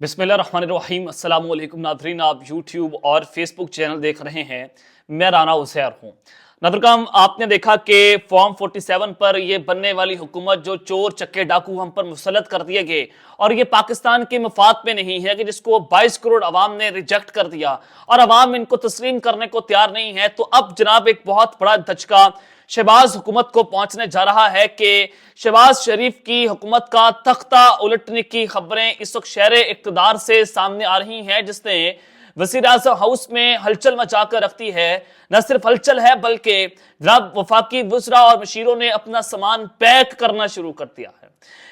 बिस्मिल्लाहिर्रहमानिर्रहीम। अस्सलाम वालेकुम नाज़रीन, आप यूट्यूब और फेसबुक चैनल देख रहे हैं। मैं राना उज़ैर हूँ। नाज़रीन, आपने देखा कि फॉर्म 47 पर ये बनने वाली हुकूमत जो चोर चक्के डाकू हम पर मुसल्लत कर दिए गए और ये पाकिस्तान के मफाद में नहीं है कि जिसको 22 करोड़ अवाम ने रिजेक्ट कर दिया और अवाम इनको तस्लीम करने को तैयार नहीं है। तो अब जनाब एक बहुत बड़ा धचका शहबाज हुकूमत को पहुंचने जा रहा है कि शहबाज शरीफ की हुकूमत का तख्ता उलटने की खबरें इस वक्त शहर इक़्तिदार से सामने आ रही हैं, जिसने वज़ीर आज़म हाउस में हलचल मचाकर रखती है। न सिर्फ हलचल है बल्कि जनाब वफाकी वज़रा और मशीरों ने अपना सामान पैक करना शुरू कर दिया है।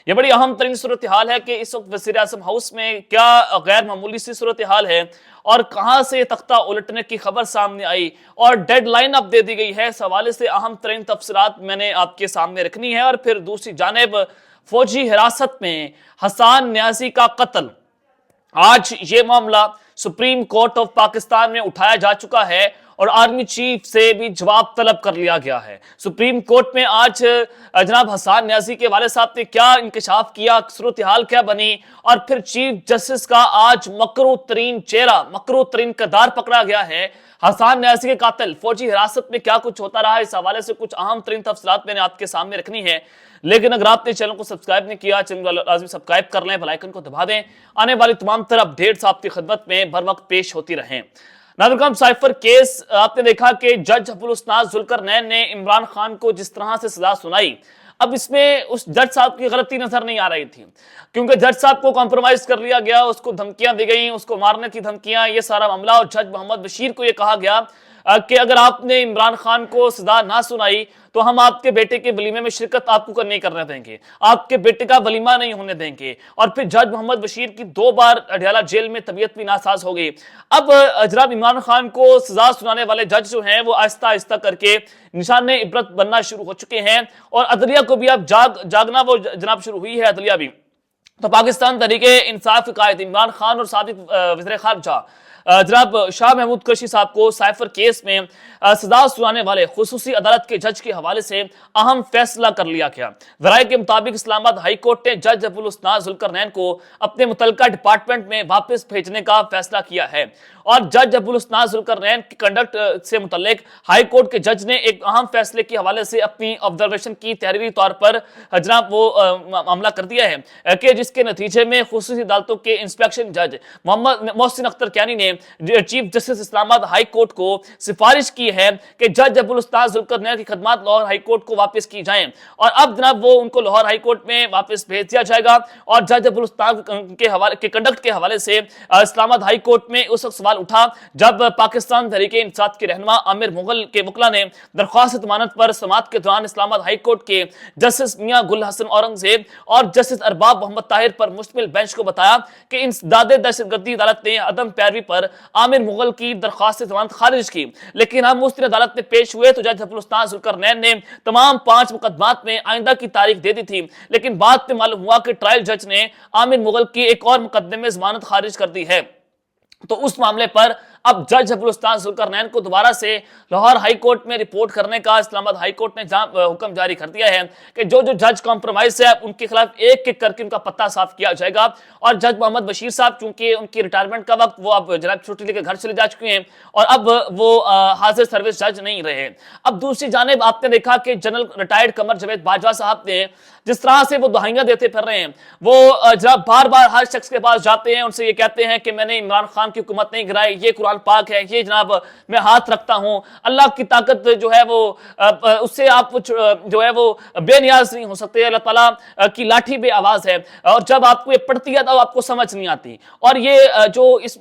यह बड़ी अहम तरीन सूरत हाल है कि इस वक्त वज़ीर आज़म हाउस में क्या गैर मामूली सी सूरत हाल है और कहां से तख्ता उलटने की खबर सामने आई और डेडलाइन अब दे दी गई है। इस हवाले से अहम तरीन तफसीलात मैंने आपके सामने रखनी है। और फिर दूसरी जानिब फौजी हिरासत में हसन न्याजी का कत्ल, आज ये मामला सुप्रीम कोर्ट ऑफ पाकिस्तान में उठाया जा चुका है और आर्मी चीफ से भी जवाब तलब कर लिया गया है। सुप्रीम कोर्ट में आज जनाब हसन न्याजी के वाले साहब ने क्या इंकशाफ किया, सूरत हाल क्या बनी और फिर चीफ जस्टिस का आज मकरू तरीन चेहरा, मकरू तरीन किरदार पकड़ा गया है। हसन न्याजी के कातिल फौजी हिरासत में क्या कुछ होता रहा, इस हवाले से कुछ अहम तरीन तफसीलात मैंने आपके सामने रखनी है। लेकिन अगर आपने चैनल को सब्सक्राइब नहीं किया, चैनल को लाजमी सब्सक्राइब कर लें, बेल आइकन को दबा दें। आने वाली तमाम तरह अपडेट्स आपकी खिदमत में बर वक्त पेश होती रहें। नाज़रीन, साइफर केस आपने देखा कि जज अब्दुल हसन जुल्करनैन ने इमरान खान को जिस तरह से सजा सुनाई, अब इसमें उस जज साहब की गलती नजर नहीं आ रही थी, क्योंकि जज साहब को कॉम्प्रोमाइज कर लिया गया, उसको धमकियां दी गई, उसको मारने की धमकियां, ये सारा मामला। और जज मोहम्मद बशीर को यह कहा गया कि अगर आपने इमरान खान को सजा ना सुनाई तो हम आपके बेटे के वलीमे में शिरकत आपको नहीं करने देंगे, आपके बेटे का वलीमा नहीं होने देंगे। और फिर जज मोहम्मद बशीर की 2 बार अडयाला जेल में तबीयत भी नासाज हो गई। अब जनाब इमरान खान को सजा सुनाने वाले जज जो हैं वो आहिस्ता आहिस्ता करके निशान इबरत बनना शुरू हो चुके हैं और अदलिया को भी अब जागना वो जनाब शुरू हुई है। अदलिया भी तो पाकिस्तान तहरीके इंसाफ के कायद इमरान खान और साबिक वज़ीर खारजा जनाब शाह महमूद कुरैशी साहब को साइफर केस में सजा सुनाने वाले खुसूसी अदालत के जज के हवाले से अहम फैसला कर लिया गया। ज़राए के मुताबिक इस्लामाबाद हाई कोर्ट ने जज अब्दुल हसन जुल्करनैन को अपने मुतल्लिका डिपार्टमेंट में वापस भेजने का फैसला किया है और जज अब्दुल हसन जुल्करनैन की कंडक्ट से मुतल्लिक हाई कोर्ट के जज ने एक अहम फैसले के हवाले से अपनी ऑब्जर्वेशन की तहरीरी तौर पर जनाब वो मामला कर दिया है कि जिसके नतीजे में खुसूसी अदालतों के इंस्पेक्शन जज मोहम्मद मोहसिन अख्तर कैनी ने chief justice Islamabad high court को सिफारिश की है कि जज अब्दुल हसन जुल्करनैन की खदमात लाहौर हाई कोर्ट को वापस की जाएं और अब जनाब वो उनको लाहौर हाई कोर्ट में वापस भेज दिया जाएगा। और जज अब्दुल हसन के हवाले के कंडक्ट के हवाले से इस्लामाबाद हाई कोर्ट में उस वक्त सवाल उठा जब पाकिस्तान तहरीके इंसाफ के रहनुमा आमिर मुगल के वकला ने दरख्वास्त जमानत पर समाअत के दौरान इस्लामाबाद हाई कोर्ट के जस्टिस मियां गुल हसन औरंगजेब और जस्टिस अरबाब मोहम्मद ताहिर पर मुश्तमिल बेंच को बताया कि इन दादे दहशतगर्दी अदालत ने अदम पैरवी पर आमिर मुगल की दरख्वास्त जमानत खारिज की। लेकिन हम मुस्तरिद अदालत में पेश हुए तो जज अब्दुल हसन जुल्करनैन ने तमाम 5 मुकदमात में आइंदा की तारीख दे दी थी, लेकिन बाद में मालूम हुआ कि ट्रायल जज ने आमिर मुगल की एक और मुकदमे में जमानत खारिज कर दी है। तो उस मामले पर अब जज अब्दुल हसन जुल्करनैन को दोबारा से लाहौर हाई कोर्ट में रिपोर्ट करने का इस्लामाबाद हाई कोर्ट ने हुक्म जारी कर दिया है कि जो जज कॉम्प्रोमाइज है उनके खिलाफ एक एक करके उनका पत्ता साफ किया जाएगा। और जज मोहम्मद बशीर साहब चूंकि उनकी रिटायरमेंट का वक्त वो अब जनाब छुट्टी लेकर घर चले जा चुके हैं और अब वो हाजिर सर्विस जज नहीं रहे। अब दूसरी जानिब आपने देखा कि जनरल रिटायर्ड कमर जावेद बाजवा साहब ने जिस तरह से वो दुहाइयां देते फिर रहे हैं, वो जब बार बार हर शख्स के पास जाते हैं, उनसे ये कहते हैं कि मैंने इमरान खान की हुकूमत नहीं गिराई, ये कुरान पाक है, ये जनाब मैं हाथ रखता हूं, अल्लाह की ताकत जो है वो उससे आप जो है वो बेनियाज नहीं हो सकते, अल्लाह ताला की लाठी बे आवाज है और जब आपको ये पड़ती है तो आपको समझ नहीं आती। और ये जो इस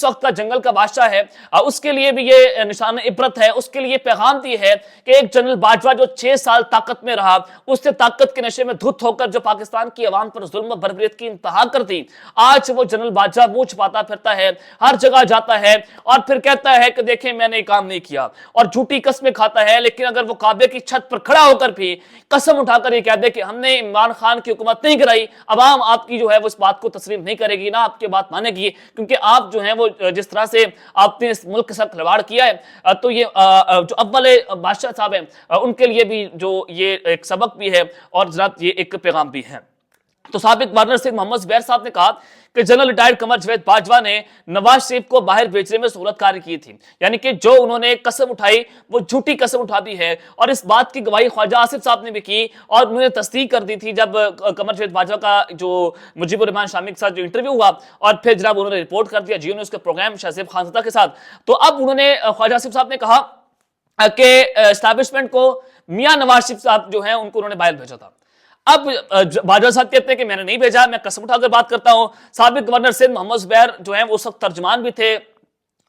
वक्त का जंगल का बादशाह है उसके लिए भी ये निशान इबरत है, उसके लिए पैगाम दी है कि एक जनरल बाजवा जो 6 साल ताकत में रहा, उससे ताकत के नशे में धुत होकर जो पाकिस्तान की अवाम पर जुल्म बर्बरियत की इंतहा कर दी, आज वो जनरल बादशाह मुंह छुपाता फिरता है, हर जगह जाता है और फिर कहता है कि देखें मैंने काम नहीं किया और झूठी कस्में खाता है। लेकिन अगर वो काबे की छत पर खड़ा होकर भी कसम उठाकर ये कह दे कि हमने इमरान खान की हुकूमत नहीं कराई, अवाम आपकी जो है वो इस बात को तस्लीम नहीं करेगी, ना आपके बात मानेगी, क्योंकि आप जो है वो जिस तरह से आपने इस मुल्क के साथ खिलवाड़ किया है। तो ये जो अव्वल बादशाह साहब हैं उनके लिए भी जो ये एक सबक भी है और जनाब ये एक पैगाम भी है। तो साबिक गवर्नर से मोहम्मद जुबैर साहब ने कहा کہ जनरल रिटायर्ड कमर जावेद बाजवा ने नवाज शरीफ को बाहर भेजने में सहूलत कारी की थी, यानी कि जो उन्होंने कसम उठाई वो झूठी कसम उठा दी है। और इस बात की गवाही ख्वाजा आसिफ साहब ने भी की और उन्होंने तस्दीक कर दी थी जब कमर जावेद बाजवा का जो मुजीबुर रहमान शामी के साथ जो इंटरव्यू हुआ और फिर जनाब उन्होंने रिपोर्ट कर दिया जियो न्यूज़ के प्रोग्राम शाहजेब खानज़ादा के साथ। तो अब उन्होंने ख्वाजा आसिफ साहब ने कहा कि एस्टैब्लिशमेंट को मियां नवाज शरीफ साहब जो हैं उनको उन्होंने बाहर भेजा था। अब बाजवा साहब कहते हैं कि मैंने नहीं भेजा, मैं कसम उठाकर बात करता हूं। साबिक गवर्नर सिंध मोहम्मद जुबैर जो हैं वो उस वक्त तर्जमान भी थे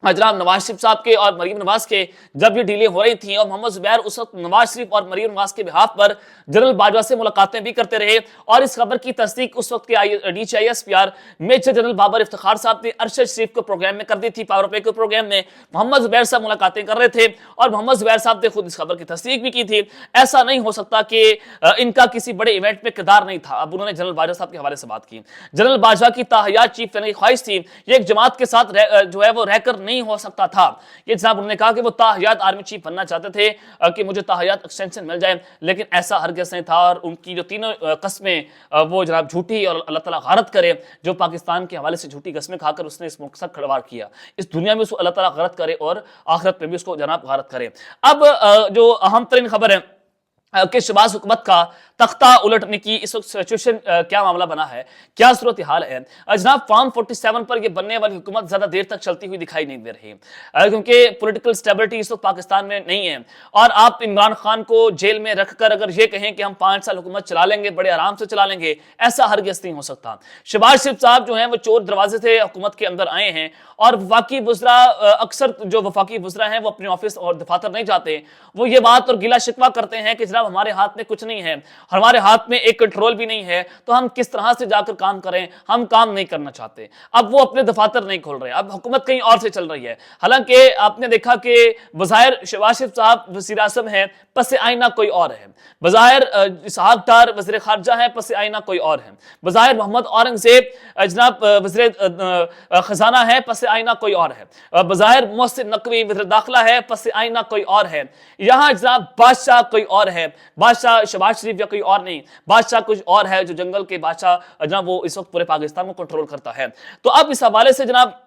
जनाब नवाज शरीफ साहब के और मरीम नवाज के, जब ये डीलें हो रही थी और मोहम्मद जुबैर उस वक्त नवाज शरीफ और मरीम नवाज के बिहाफ पर जनरल बाजवा से मुलाकातें भी करते रहे। और इस खबर की तस्दीक उस वक्त के DCISPR major general Babar Iftikhar साहब ने अरशद शरीफ के प्रोग्राम में कर दी थी। पावर प्ले के प्रोग्राम में मोहम्मद जुबैर साहब मुलाकातें कर रहे थे और मोहम्मद जुबैर साहब ने खुद इस खबर की तस्दीक भी की थी। ऐसा नहीं हो सकता कि इनका किसी बड़े इवेंट में किरदार नहीं था। अब उन्होंने जनरल बाजवा साहब के हवाले से बात की। जनरल बाजवा की ताहयात चीफ करने की ख्वाहिश थी, ये एक जमात के साथ जो है वो रहकर नहीं हो सकता था। ये जनाब उन्होंने कहा कि वो ताहयात आर्मी चीफ बनना चाहते थे कि मुझे ताहयात एक्सटेंशन मिल जाए, लेकिन ऐसा हरगिज़ नहीं था। और उनकी जो तीनों कस्में वो जनाब झूठी और अल्लाह ताला गलत करे, जो पाकिस्तान के हवाले से झूठी कस्में खाकर उसने इस मुल्क के साथ खिलवाड़ किया, इस दुनिया में उसको अल्लाह ताला गलत करे और आखिरत में भी उसको जनाब गलत करे। अब जो अहम तरीन खबर है कि शहबाज हुकूमत का तख्ता उलटने की इस वक्त सिचुएशन क्या मामला बना है, क्या सूरत हाल है। जनाब फॉर्म 47 पर ये बनने वाली हुकूमत ज्यादा देर तक चलती हुई दिखाई नहीं दे रही, क्योंकि पॉलिटिकल स्टेबिलिटी इस वक्त पाकिस्तान में नहीं है। और आप इमरान खान को जेल में रखकर अगर ये कहें कि हम 5 साल हुकूमत चला लेंगे, बड़े आराम से चला लेंगे, ऐसा हरगिज़ नहीं हो सकता। शहबाज शरीफ साहब जो हैं वो चोर दरवाजे से हुकूमत के अंदर आए हैं और वफाकी वज़रा अक्सर जो वफाकी वज़रा हैं वो अपने ऑफिस और दफातर नहीं जाते। वो ये बात और गिला शिकवा करते हैं कि जनाब हमारे हाथ में कुछ नहीं है, हमारे हाथ में एक कंट्रोल भी नहीं है, तो हम किस तरह से जाकर काम करें, हम काम नहीं करना चाहते। अब वो अपने दफातर नहीं खोल रहे, अब हुकूमत कहीं और से चल रही है। हालांकि आपने देखा कि बज़ाहिर शहबाज शरीफ साहब वज़ीर आज़म हैं, पस आईना कोई और है। बज़ाहिर इसहाक डार वज़ीर ख़ारजा है, पस आईना कोई और है। बज़ाहिर मोहम्मद औरंगज़ेब जनाब वज़ीर ख़जाना है, पस आईना कोई और है। बज़ाहिर मोहसिन नकवी वज़ीर दाखिला है, पस आईना कोई और है। यहाँ जनाब बादशाह कोई और है, बादशाह शहबाज शरीफ या कोई और नहीं, बादशाह कुछ और है जो जंगल के बादशाह जनाब वो इस वक्त पूरे पाकिस्तान को कंट्रोल करता है। तो अब इस हवाले से जनाब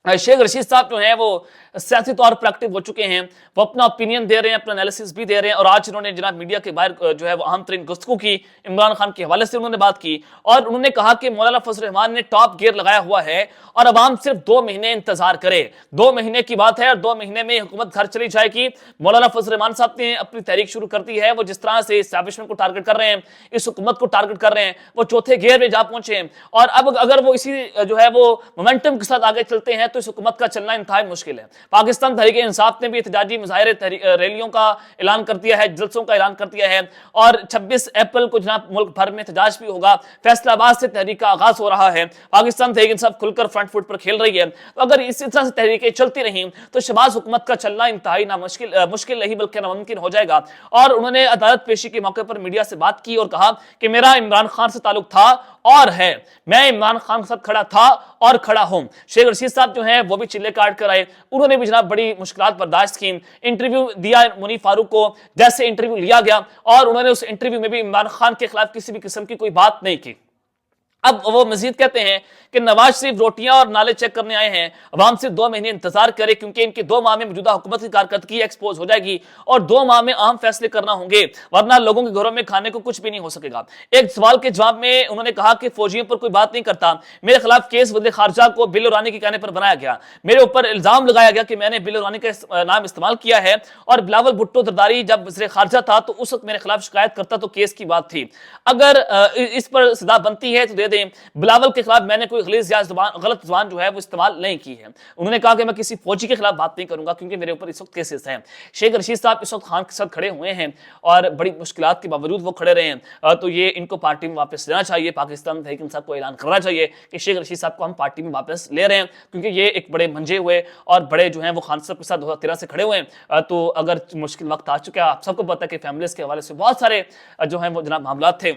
शेख रशीद साहब जो हैं वो सियासी तौर पर एक्टिव हो चुके हैं, वो अपना ओपिनियन दे रहे हैं, अपना एनालिसिस भी दे रहे हैं। और आज उन्होंने जनाब मीडिया के बाहर जो है वो अहम तरीन गुफ्तगू की, इमरान खान के हवाले से उन्होंने बात की और उन्होंने कहा कि मौलाना फजल रहमान ने टॉप गियर लगाया हुआ है और अवाम सिर्फ 2 महीने इंतजार करे। 2 महीने की बात है और 2 महीने में हुकूमत घर चली जाएगी। मौलाना फजल रहमान साहब ने अपनी तहरीक शुरू कर दी है। वो जिस तरह से एस्टैब्लिशमेंट को टारगेट कर रहे हैं, इस हुकूमत को टारगेट कर रहे हैं, वो चौथे गियर में जा पहुंचे हैं। और अब अगर वो इसी जो है वो मोमेंटम के साथ आगे चलते हैं तो इस हुकूमत का चलना इंतहाई मुश्किल है। पाकिस्तान तहरीक इंसाफ ने भी एहतजाजी मुजाहिरे रैलियों का ऐलान कर दिया है, जलसों का ऐलान कर दिया है और 26 अप्रैल को जनाब मुल्क भर में एहतजाज भी होगा। फैसलाबाद से तहरीक का आगाज हो रहा है। पाकिस्तान तहरीक इंसाफ खुलकर फ्रंट फुट पर खेल रही है। तो अगर इसी तरह से तहरीकें चलती रहीं तो शहबाज हुकूमत का चलना इंतहाई मुश्किल नहीं बल्कि नामुमकिन हो जाएगा। और उन्होंने अदालत पेशी के मौके पर मीडिया से बात की और कहा कि मेरा इमरान खान से ताल्लुक था और है, मैं इमरान खान के साथ खड़ा था और खड़ा हूं। शेख रशीद साहब जो हैं वो भी चिल्ले काट कर आए, उन्होंने भी जनाब बड़ी मुश्किलात बर्दाश्त की। इंटरव्यू दिया मुनीफ फारूक को, जैसे इंटरव्यू लिया गया और उन्होंने उस इंटरव्यू में भी इमरान खान के खिलाफ किसी भी किस्म की कोई बात नहीं की। अब वो मजीद कहते हैं कि नवाज शरीफ रोटियां और नाले चेक करने आए हैं, अवाम सिर्फ 2 महीने इंतजार करे क्योंकि इनके 2 माह में मौजूदा हुकूमत की कारकर्दगी एक्सपोज हो जाएगी और 2 माह में अहम फैसले करना होंगे, वरना लोगों के घरों में खाने को कुछ भी नहीं हो सकेगा। एक सवाल के जवाब में उन्होंने कहा कि फौजियों पर कोई बात नहीं करता, मेरे खिलाफ केस वज़ीर खारजा को बिल उरानी के कहने पर बनाया गया, मेरे ऊपर इल्जाम लगाया गया कि मैंने बिल उरानी का नाम इस्तेमाल किया है और बिलावल भुट्टो जरदारी जब वज़ीर खारजा था तो उस वक्त मेरे खिलाफ शिकायत करता तो केस की बात थी। अगर इस पर सजा बनती है तो दे दें, बिलावल के खिलाफ मैंने कोई गलत जुबान जो है वो इस्तेमाल नहीं की है। उन्होंने कहा कि मैं किसी फौजी के खिलाफ बात नहीं करूंगा क्योंकि मेरे ऊपर इस वक्त केसेस हैं। शेख रशीद साहब इस वक्त खान के साथ खड़े हुए हैं और बड़ी मुश्किलात के बावजूद वो खड़े रहे हैं, तो ये इनको पार्टी में वापस लेना चाहिए। पाकिस्तान तहरीक इंसाफ को ऐलान करना चाहिए कि शेख रशीद साहब को हम पार्टी में वापस ले रहे हैं क्योंकि ये एक बड़े मंजे हुए और बड़े जो हैं वो खान साहब के साथ 2013 से खड़े हुए हैं। तो अगर मुश्किल वक्त आ चुका है, आप सबको पता है कि फैमिलीज के हवाले से बहुत सारे जो हैं वो जनाब मामला थे,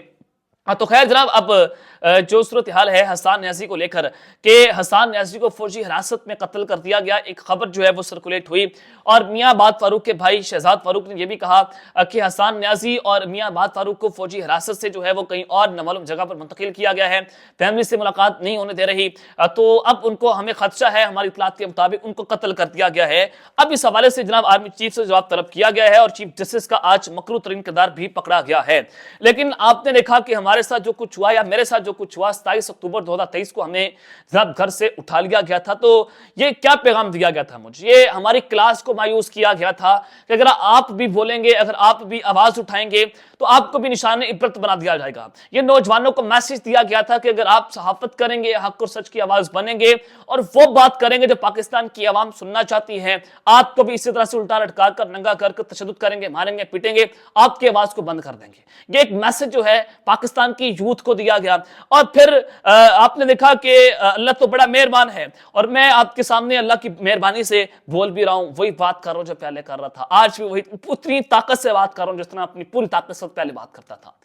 हाँ तो खैर जनाब, अब जो सूरत हाल है हसन न्यासी को लेकर कि हसन न्यासी को फौजी हिरासत में कत्ल कर दिया गया, एक खबर जो है वो सर्कुलेट हुई और मियां बाद फारूक के भाई शहजाद फारूक ने यह भी कहा कि हसन न्यासी और मियां बाद फारूक को फौजी हिरासत से जो है वो कहीं और नामालूम जगह पर मुंतकिल किया गया है, फैमिली से मुलाकात नहीं होने दे रही, तो अब उनको हमें खदशा है, हमारी इतलात के मुताबिक उनको कत्ल कर दिया गया है। अब इस हवाले से जनाब आर्मी चीफ से जवाब तलब किया गया है और चीफ जस्टिस का आज मकरू तरीन किरदार भी पकड़ा गया है। लेकिन आपने देखा कि हमारे साथ जो कुछ हुआ या मेरे साथ जो कुछ हुआ 27 अक्टूबर 2023 को हमें जनाब घर से उठा लिया गया था, तो ये क्या पैगाम दिया गया था मुझे, ये हमारी क्लास को मायूस किया गया था कि अगर आप भी बोलेंगे, अगर आप भी आवाज उठाएंगे तो आपको भी निशान इबरत बना दिया जाएगा। ये नौजवानों को मैसेज दिया गया था कि अगर आप सहाफत करेंगे, हक और सच की आवाज बनेंगे और वो बात करेंगे जो पाकिस्तान की आवाम सुनना चाहती है, आपको भी इसी तरह से उल्टा लटका कर नंगा कर तशद्दुद करेंगे, मारेंगे, पीटेंगे, आपकी आवाज को बंद कर देंगे। ये एक मैसेज जो है पाकिस्तान की यूथ को दिया गया। और फिर आपने देखा कि अल्लाह तो बड़ा मेहरबान है और मैं आपके सामने अल्लाह की मेहरबानी से बोल भी रहा हूं, वही बात कर रहा हूं जो पहले कर रहा था, आज भी वही उतनी ताकत से बात कर रहा हूं जिस तरह अपनी पूरी ताकत से पहले बात करता था।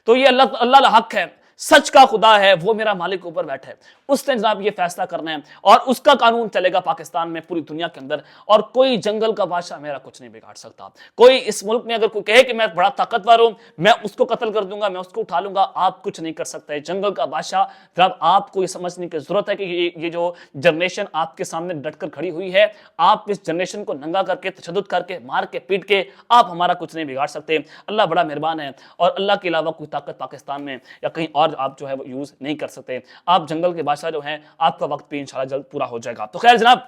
तो ये अल्लाह हक है, सच का खुदा है, वो मेरा मालिक ऊपर बैठा है, उसने जनाब ये फैसला करना है और उसका कानून चलेगा पाकिस्तान में, पूरी दुनिया के अंदर, और कोई जंगल का बादशाह मेरा कुछ नहीं बिगाड़ सकता। कोई इस मुल्क में अगर कोई कहे कि मैं बड़ा ताकतवर हूं, मैं उसको कत्ल कर दूंगा, मैं उसको उठा लूंगा, आप कुछ नहीं कर सकते। जंगल का बादशाह, जनाब आपको ये समझने की जरूरत है कि ये जो जनरेशन आपके सामने डटकर खड़ी हुई है, आप इस जनरेशन को नंगा करके, तशद्दुद करके, मार के, पीट के आप हमारा कुछ नहीं बिगाड़ सकते। अल्लाह बड़ा मेहरबान है और अल्लाह के अलावा कोई ताकत पाकिस्तान में या कहीं और आप जो है वो यूज नहीं कर सकते। आप जंगल के बादशाह जो हैं, आपका वक्त भी इंशाल्लाह जल्द पूरा हो जाएगा। तो खैर जनाब,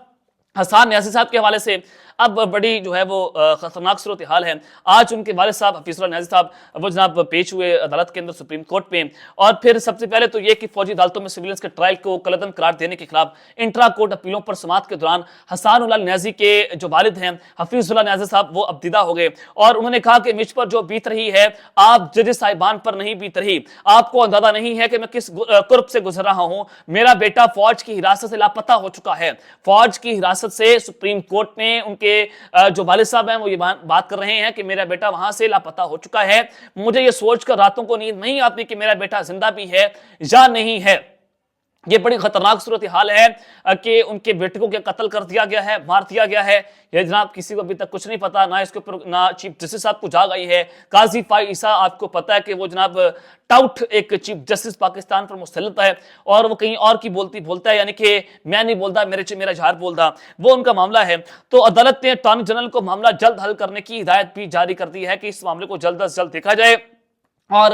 हसन न्यासी साहब के हवाले से अब बड़ी जो है वो खतरनाक सूरत हाल है। आज उनके वालिद साहब हफीजुल्लाह न्यासी साहब वो जनाब पेश हुए अदालत के अंदर सुप्रीम कोर्ट पे, और फिर सबसे पहले तो ये कि फौजी अदालतों में सिविलियंस के ट्रायल को कलअदम करार देने के खिलाफ इंट्रा कोर्ट अपीलों पर समाअत के दौरान हसन उल न्यासी के जो वालिद हैं हफीजुल्लाह न्यासी साहब वो अब्दिदा हो गए और उन्होंने कहा कि मुझ पर जो बीत रही है आप जज साहिबान पर नहीं बीत रही, आपको अंदाजा नहीं है कि मैं किस कुर्ब से गुजर रहा हूं। मेरा बेटा फौज की हिरासत से लापता हो चुका है। फौज की हिरासत से सुप्रीम कोर्ट में उनके जो वालिद साहब हैं वो ये बात कर रहे हैं कि मेरा बेटा वहां से लापता हो चुका है। मुझे ये सोचकर रातों को नींद नहीं आती कि मेरा बेटा जिंदा भी है या नहीं है। ये बड़ी खतरनाक सूरत हाल है कि उनके बेटे को क्या कत्ल कर दिया गया है, मार दिया गया है। ये जनाब किसी को अभी तक कुछ नहीं पता, ना इसके ऊपर ना चीफ जस्टिस साहब को जाग आई है। काजी फाइसा आपको पता है कि वो जनाब टाउट एक चीफ जस्टिस पाकिस्तान पर मुसल्लत है और वो कहीं और की बोलता है, यानी कि मैं नहीं बोलता, मेरा इजहार बोलता, वो उनका मामला है। तो अदालत ने अटॉर्नी जनरल को मामला जल्द हल करने की हिदायत भी जारी कर दी है कि इस मामले को जल्द अज जल्द देखा जाए और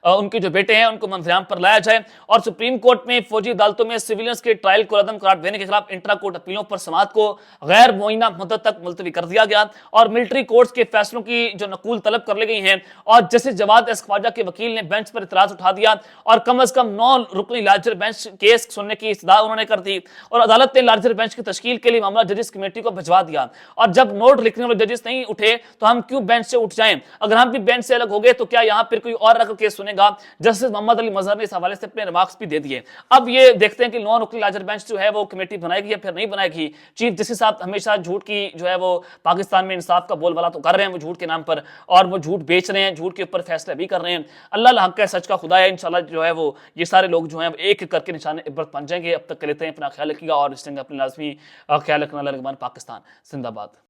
उनके जो बेटे हैं उनको मंजराम पर लाया जाए। और सुप्रीम कोर्ट में फौजी अदालतों में सिविलियंस के ट्रायल को रद्द करार देने के खिलाफ इंट्रा कोर्ट अपीलों पर समाअत को गैर मुअय्यना मुद्दत तक मुलतवी कर दिया गया और मिलिट्री कोर्ट्स के फैसलों की जो नकूल तलब कर ली गई हैं। और जस्टिस जवाद एस ख्वाजा के वकील ने बेंच पर इतराज उठा दिया और कम अज कम 9 रुकनी लार्जर बेंच केस सुनने की इस्तदा उन्होंने कर दी और अदालत ने लार्जर बेंच की तश्कील के लिए मामला जजेस कमेटी को भिजवा दिया। और जब नोट लिखने वाले जजेस नहीं उठे तो हम क्यों बेंच से उठ जाएं? अगर हम भी बेंच से अलग हो गए तो क्या यहां फिर कोई और रखकर केस सुनेगा? जस्टिस मोहम्मद अली मजहर ने इस हवाले से अपने रिमार्क्स भी दे दिए। अब ये देखते हैं कि 9 रुकनी लार्जर बेंच जो है वो कमेटी बनाएगी या फिर नहीं बनाएगी। चीफ जस्टिस साहब हमेशा झूठ की जो है वो पाकिस्तान में इंसाफ का बोलबाला तो कर रहे हैं, वो झूठ के नाम पर, और वो झूठ बेच रहे हैं, झूठ के ऊपर फैसले भी कर रहे हैं। अल्लाह हक है, सच का खुदा है। इंशाल्लाह जो है वो ये सारे लोग जो हैं एक करके निशान इबरत बन जाएंगे। अब तक के लेते हैं, अपना ख्याल रखिएगा और इस अपने लाजमी ख्याल रखना। पाकिस्तान जिंदाबाद।